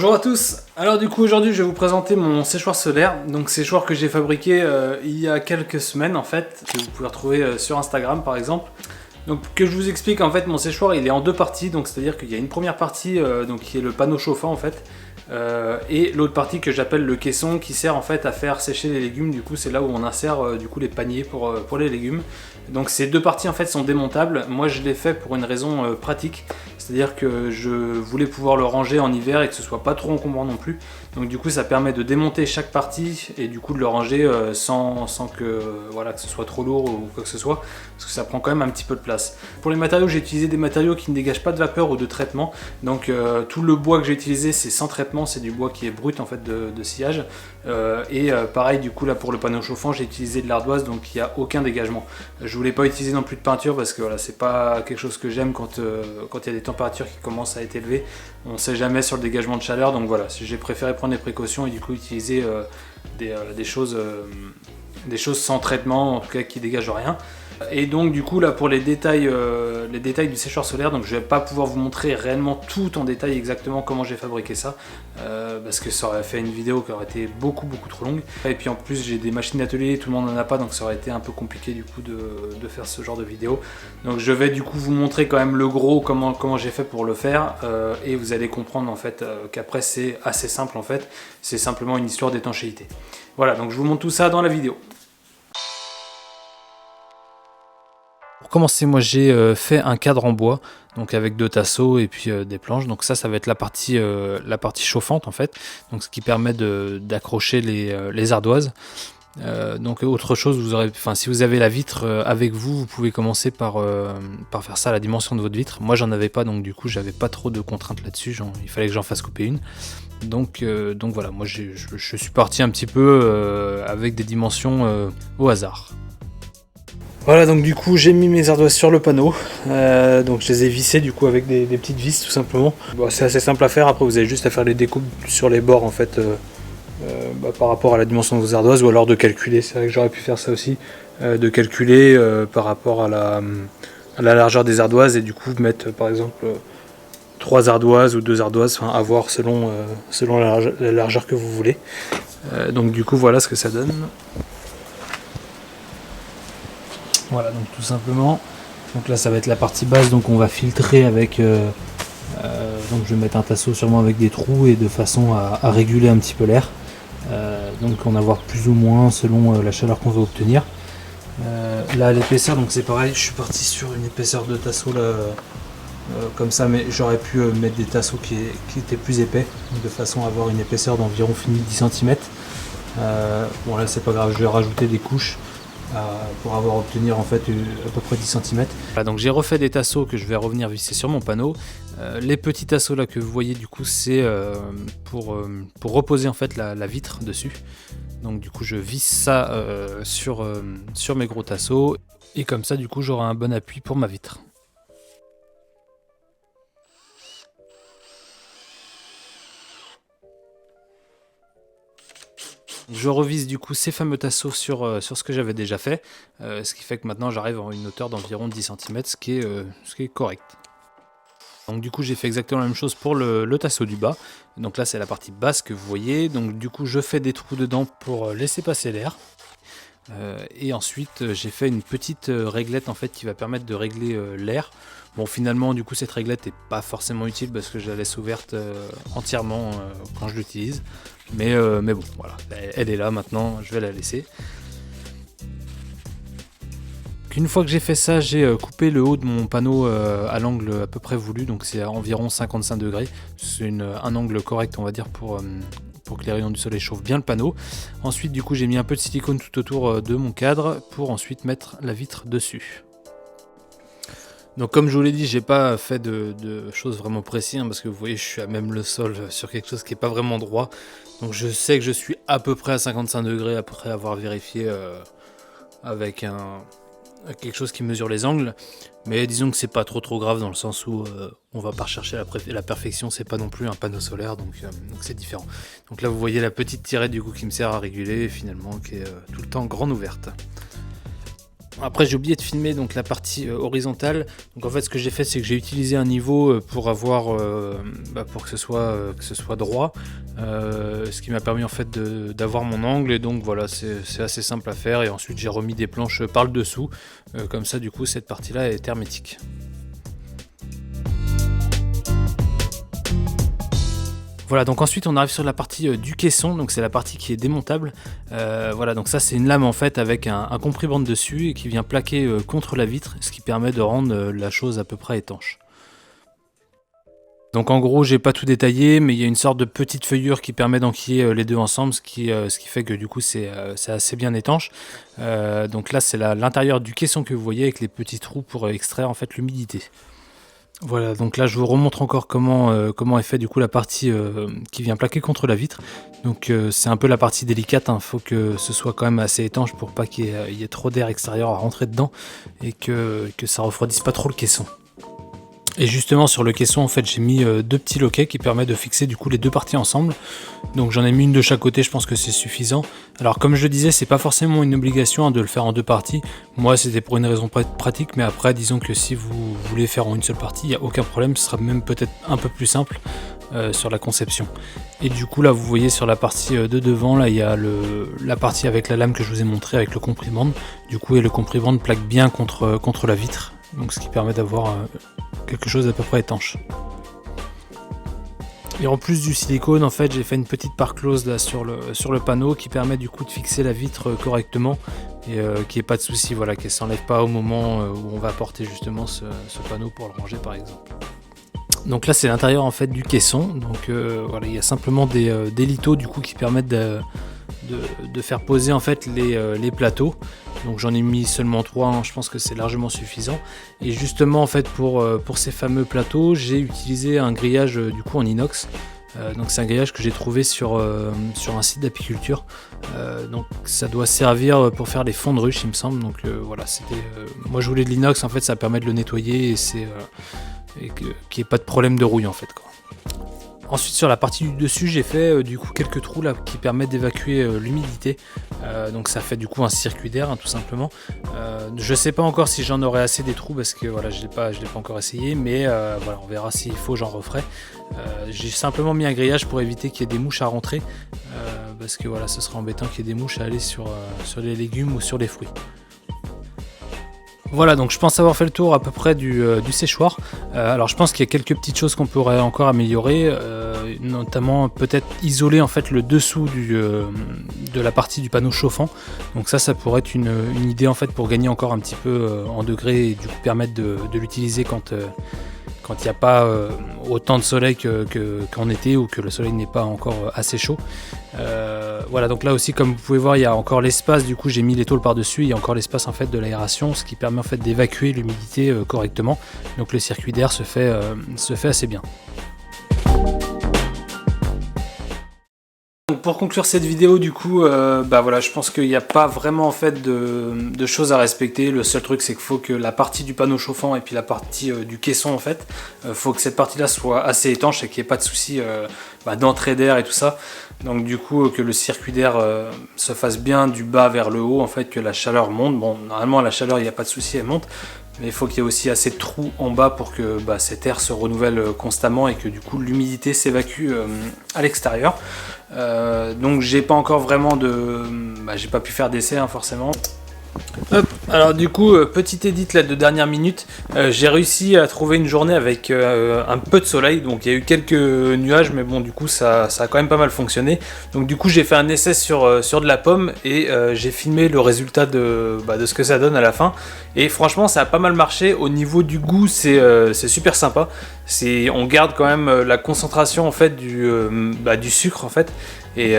Bonjour à tous. Alors du coup aujourd'hui je vais vous présenter mon séchoir solaire. Donc séchoir que j'ai fabriqué il y a quelques semaines en fait, que vous pouvez retrouver sur Instagram par exemple. Donc que je vous explique, en fait mon séchoir il est en deux parties, donc c'est à dire qu'il y a une première partie donc, qui est le panneau chauffant en fait, et l'autre partie que j'appelle le caisson qui sert en fait à faire sécher les légumes. Du coup c'est là où on insère du coup les paniers pour les légumes. Donc ces deux parties en fait sont démontables. Moi je l'ai fait pour une raison pratique, c'est-à-dire que je voulais pouvoir le ranger en hiver et que ce soit pas trop encombrant non plus. Donc du coup ça permet de démonter chaque partie et du coup de le ranger sans que, voilà, que ce soit trop lourd ou quoi que ce soit, parce que ça prend quand même un petit peu de place. Pour les matériaux, j'ai utilisé des matériaux qui ne dégagent pas de vapeur ou de traitement. Donc tout le bois que j'ai utilisé c'est sans traitement, c'est du bois qui est brut en fait de sciage. Pareil du coup là pour le panneau chauffant j'ai utilisé de l'ardoise, donc il n'y a aucun dégagement. Je voulais pas utiliser non plus de peinture parce que voilà, c'est pas quelque chose que j'aime quand il y a des températures qui commencent à être élevées. On sait jamais sur le dégagement de chaleur, donc voilà, j'ai préféré prendre des précautions et du coup utiliser des choses sans traitement, en tout cas qui dégagent rien. Et donc du coup là pour les détails du séchoir solaire, donc je vais pas pouvoir vous montrer réellement tout en détail exactement comment j'ai fabriqué ça, parce que ça aurait fait une vidéo qui aurait été beaucoup trop longue. Et puis en plus j'ai des machines d'atelier, tout le monde en a pas, donc ça aurait été un peu compliqué du coup de faire ce genre de vidéo. Donc je vais du coup vous montrer quand même le gros, comment j'ai fait pour le faire, et vous allez comprendre en fait qu'après c'est assez simple en fait, c'est simplement une histoire d'étanchéité. Voilà, donc je vous montre tout ça dans la vidéo. Pour commencer, moi j'ai fait un cadre en bois, donc avec deux tasseaux et puis des planches. Donc ça va être la partie chauffante en fait, donc ce qui permet d'accrocher les ardoises. Donc autre chose, si vous avez la vitre avec vous, vous pouvez commencer par faire ça à la dimension de votre vitre. Moi j'en avais pas, donc du coup j'avais pas trop de contraintes là-dessus, il fallait que j'en fasse couper une. Donc voilà, moi je suis parti un petit peu avec des dimensions au hasard. Voilà, donc du coup j'ai mis mes ardoises sur le panneau, donc je les ai vissées du coup avec des petites vis tout simplement. Bon, c'est assez simple à faire, après vous avez juste à faire les découpes sur les bords en fait, par rapport à la dimension de vos ardoises, ou alors de calculer, c'est vrai que j'aurais pu faire ça aussi, de calculer par rapport à la largeur des ardoises et du coup mettre par exemple 3 ardoises ou 2 ardoises, enfin à voir selon la largeur que vous voulez. Donc du coup voilà ce que ça donne. Voilà, donc tout simplement, donc là ça va être la partie basse, donc on va filtrer avec, donc je vais mettre un tasseau sûrement avec des trous et de façon à réguler un petit peu l'air, donc en avoir plus ou moins selon la chaleur qu'on veut obtenir. Là l'épaisseur, donc c'est pareil, je suis parti sur une épaisseur de tasseau là, comme ça, mais j'aurais pu mettre des tasseaux qui étaient plus épais, de façon à avoir une épaisseur d'environ 10 cm. Bon là c'est pas grave, je vais rajouter des couches pour obtenir en fait à peu près 10 cm. Voilà, donc j'ai refait des tasseaux que je vais revenir visser sur mon panneau. Les petits tasseaux là que vous voyez du coup c'est pour reposer en fait la vitre dessus. Donc du coup je visse ça sur mes gros tasseaux et comme ça du coup j'aurai un bon appui pour ma vitre. Je revise du coup ces fameux tasseaux sur ce que j'avais déjà fait, ce qui fait que maintenant j'arrive à une hauteur d'environ 10 cm, ce qui est correct. Donc du coup j'ai fait exactement la même chose pour le tasseau du bas. Donc là c'est la partie basse que vous voyez, donc du coup je fais des trous dedans pour laisser passer l'air. Et ensuite j'ai fait une petite réglette en fait qui va permettre de régler l'air. Bon finalement du coup cette réglette n'est pas forcément utile parce que je la laisse ouverte entièrement quand je l'utilise. Mais bon voilà, elle est là maintenant, je vais la laisser. Une fois que j'ai fait ça, j'ai coupé le haut de mon panneau à l'angle à peu près voulu, donc c'est à environ 55 degrés. C'est un angle correct on va dire pour que les rayons du soleil chauffent bien le panneau. Ensuite du coup j'ai mis un peu de silicone tout autour de mon cadre pour ensuite mettre la vitre dessus. Donc comme je vous l'ai dit, j'ai pas fait de choses vraiment précises, parce que vous voyez je suis à même le sol sur quelque chose qui est pas vraiment droit. Donc je sais que je suis à peu près à 55 degrés après avoir vérifié avec quelque chose qui mesure les angles. Mais disons que c'est pas trop grave dans le sens où on va pas rechercher la perfection, c'est pas non plus un panneau solaire, donc c'est différent. Donc là vous voyez la petite tirette du coup qui me sert à réguler, finalement qui est tout le temps grande ouverte. Après j'ai oublié de filmer donc la partie horizontale. Donc en fait ce que j'ai fait c'est que j'ai utilisé un niveau pour avoir pour que ce soit droit, ce qui m'a permis en fait d'avoir mon angle, et donc voilà, c'est assez simple à faire. Et ensuite j'ai remis des planches par le dessous, comme ça du coup cette partie là est hermétique. Voilà, donc ensuite on arrive sur la partie du caisson, donc c'est la partie qui est démontable. Voilà, donc ça c'est une lame en fait avec un compris-bande dessus et qui vient plaquer contre la vitre, ce qui permet de rendre la chose à peu près étanche. Donc en gros j'ai pas tout détaillé, mais il y a une sorte de petite feuillure qui permet d'enquiller les deux ensemble, ce qui fait que du coup c'est assez bien étanche. Donc là c'est l'intérieur du caisson que vous voyez avec les petits trous pour extraire en fait l'humidité. Voilà, donc là je vous remontre encore comment est fait du coup la partie qui vient plaquer contre la vitre. Donc c'est un peu la partie délicate, hein. Faut que ce soit quand même assez étanche pour pas qu'il y ait trop d'air extérieur à rentrer dedans et que ça refroidisse pas trop le caisson. Et justement sur le caisson en fait j'ai mis deux petits loquets qui permettent de fixer du coup les deux parties ensemble. Donc j'en ai mis une de chaque côté, je pense que c'est suffisant. Alors comme je le disais, c'est pas forcément une obligation de le faire en deux parties. Moi c'était pour une raison pratique, mais après disons que si vous voulez faire en une seule partie, il n'y a aucun problème, ce sera même peut-être un peu plus simple sur la conception. Et du coup là vous voyez sur la partie de devant, là il y a la partie avec la lame que je vous ai montré avec le compris-bande. Du coup et le compris-bande plaque bien contre la vitre, donc ce qui permet d'avoir quelque chose d'à peu près étanche. Et en plus du silicone, en fait, j'ai fait une petite part close là sur le panneau qui permet du coup de fixer la vitre correctement et qu'il n'y ait pas de souci, voilà, qu'elle ne s'enlève pas au moment où on va porter justement ce panneau pour le ranger par exemple. Donc là c'est l'intérieur en fait du caisson, donc voilà, il y a simplement des litos du coup qui permettent de faire poser en fait les plateaux. Donc j'en ai mis seulement 3, hein, je pense que c'est largement suffisant. Et justement en fait pour ces fameux plateaux, j'ai utilisé un grillage du coup en inox. Donc c'est un grillage que j'ai trouvé sur un site d'apiculture. Donc ça doit servir pour faire les fonds de ruche il me semble. Donc voilà, moi je voulais de l'inox, en fait ça permet de le nettoyer et qu'il n'y ait pas de problème de rouille en fait, quoi. Ensuite sur la partie du dessus j'ai fait du coup quelques trous là qui permettent d'évacuer l'humidité, donc ça fait du coup un circuit d'air, hein, tout simplement. Je sais pas encore si j'en aurai assez des trous parce que voilà je l'ai pas encore essayé, mais voilà, on verra, s'il faut j'en referai. J'ai simplement mis un grillage pour éviter qu'il y ait des mouches à rentrer, parce que voilà, ce serait embêtant qu'il y ait des mouches à aller sur les légumes ou sur les fruits. Voilà, donc je pense avoir fait le tour à peu près du séchoir. Alors je pense qu'il y a quelques petites choses qu'on pourrait encore améliorer, notamment peut-être isoler en fait le dessous de la partie du panneau chauffant. Donc ça pourrait être une idée en fait pour gagner encore un petit peu en degrés et du coup permettre de l'utiliser quand il n'y a pas autant de soleil qu'en été, ou que le soleil n'est pas encore assez chaud. Voilà, donc là aussi comme vous pouvez voir il y a encore l'espace, du coup j'ai mis les tôles par dessus, il y a encore l'espace en fait de l'aération, ce qui permet en fait d'évacuer l'humidité correctement, donc le circuit d'air se fait assez bien. Donc pour conclure cette vidéo du coup, voilà, je pense qu'il n'y a pas vraiment en fait de choses à respecter. Le seul truc c'est qu'il faut que la partie du panneau chauffant et puis la partie du caisson en fait, faut que cette partie là soit assez étanche et qu'il n'y ait pas de souci d'entrée d'air et tout ça. Donc du coup que le circuit d'air se fasse bien du bas vers le haut, en fait, que la chaleur monte. Bon, normalement la chaleur il n'y a pas de souci, elle monte, mais il faut qu'il y ait aussi assez de trous en bas pour que cet air se renouvelle constamment et que du coup l'humidité s'évacue à l'extérieur. Donc j'ai pas encore vraiment j'ai pas pu faire d'essai, hein, forcément. Hop. Alors du coup, petite edit là de dernière minute, j'ai réussi à trouver une journée avec un peu de soleil, donc il y a eu quelques nuages, mais bon du coup ça a quand même pas mal fonctionné. Donc du coup j'ai fait un essai sur de la pomme et j'ai filmé le résultat de ce que ça donne à la fin, et franchement ça a pas mal marché. Au niveau du goût c'est super sympa, on garde quand même la concentration en fait du sucre en fait. Et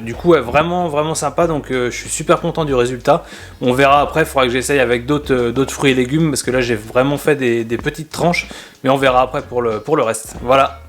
du coup vraiment sympa, donc je suis super content du résultat. On verra après, il faudra que j'essaye avec d'autres fruits et légumes, parce que là j'ai vraiment fait des petites tranches, mais on verra après pour le reste. Voilà.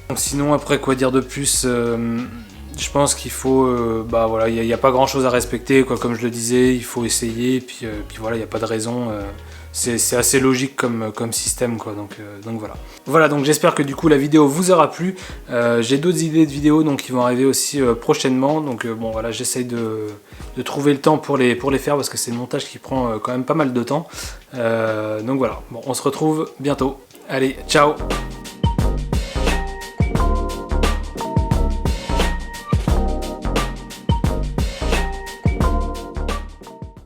Donc sinon après quoi dire de plus, je pense qu'il faut, voilà, il n'y a pas grand chose à respecter, quoi, comme je le disais, il faut essayer, et puis voilà, il n'y a pas de raison c'est assez logique comme système quoi, donc voilà. Voilà, donc j'espère que du coup la vidéo vous aura plu. J'ai d'autres idées de vidéos donc qui vont arriver aussi prochainement, donc bon voilà, j'essaye de trouver le temps pour les faire parce que c'est le montage qui prend quand même pas mal de temps. Donc voilà, bon, on se retrouve bientôt. Allez, ciao!